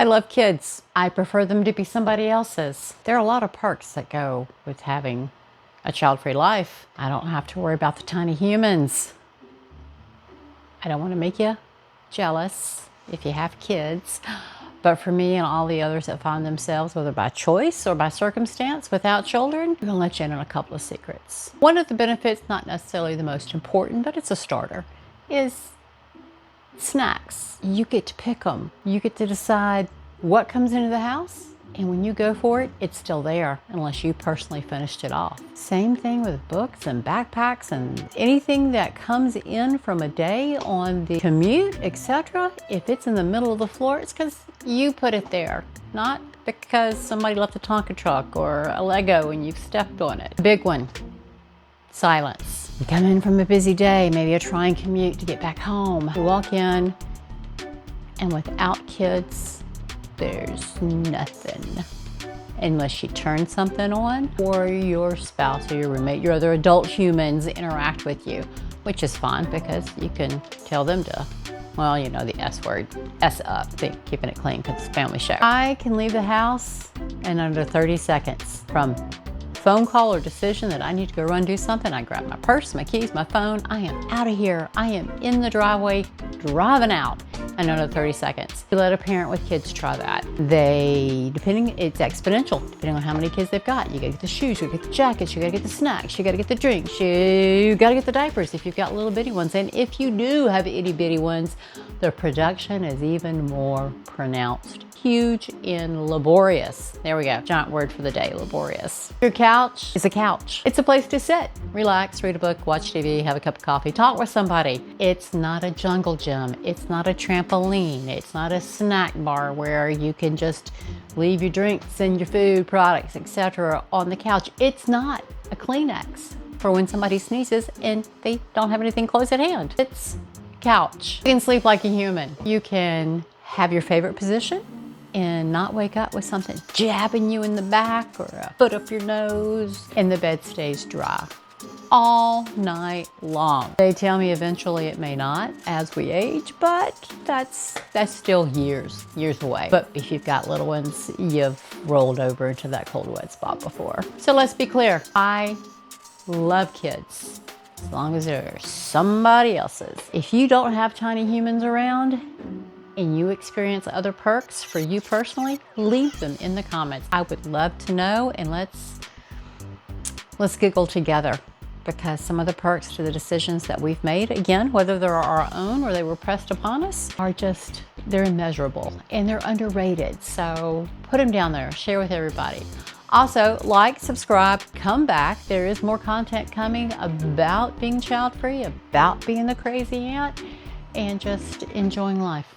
I love kids. I prefer them to be somebody else's. There are a lot of perks that go with having a child-free life. I don't have to worry about the tiny humans. I don't want to make you jealous if you have kids. But for me and all the others that find themselves, whether by choice or by circumstance, without children, I'm going to let you in on a couple of secrets. One of the benefits, not necessarily the most important, but it's a starter, is snacks. You get to pick them. You get to decide what comes into the house, and when you go for it, it's still there unless you personally finished it off. Same thing with books and backpacks and anything that comes in from a day on the commute, etc. If it's in the middle of the floor, it's because you put it there, not because somebody left a Tonka truck or a Lego and you've stepped on it. Big one, silence. You come in from a busy day, maybe a trying commute to get back home. You walk in, and without kids, there's nothing. Unless you turn something on or your spouse or your roommate, your other adult humans interact with you, which is fun because you can tell them to, well, you know, the S word, S up, think keeping it clean because it's a family show. I can leave the house in under 30 seconds from phone call or decision that I need to go run do something. I grab my purse, my keys, my phone. I am out of here. I am in the driveway, driving out in under 30 seconds. You let a parent with kids try that. It's exponential, depending on how many kids they've got. You gotta get the shoes, you gotta get the jackets, you gotta get the snacks, you gotta get the drinks, you gotta get the diapers if you've got little bitty ones. And if you do have itty bitty ones, the production is even more pronounced. Huge and laborious. There we go, giant word for the day, laborious. Your couch is a couch. It's a place to sit, relax, read a book, watch TV, have a cup of coffee, talk with somebody. It's not a jungle gym. It's not a trampoline. It's not a snack bar where you can just leave your drinks and your food products, etc. on the couch. It's not a Kleenex for when somebody sneezes and they don't have anything close at hand. It's couch. You can sleep like a human. You can have your favorite position and not wake up with something jabbing you in the back or a foot up your nose, and the bed stays dry all night long. They tell me eventually it may not as we age, but that's still years away. But if you've got little ones, you've rolled over into that cold, wet spot before. So let's be clear. I love kids as long as they're somebody else's. If you don't have tiny humans around, and you experience other perks for you personally, leave them in the comments. I would love to know, and let's giggle together, because some of the perks to the decisions that we've made, again, whether they're our own or they were pressed upon us, they're immeasurable and they're underrated. So put them down there, share with everybody. Also, like, subscribe, come back. There is more content coming about being child-free, about being the crazy aunt, and just enjoying life.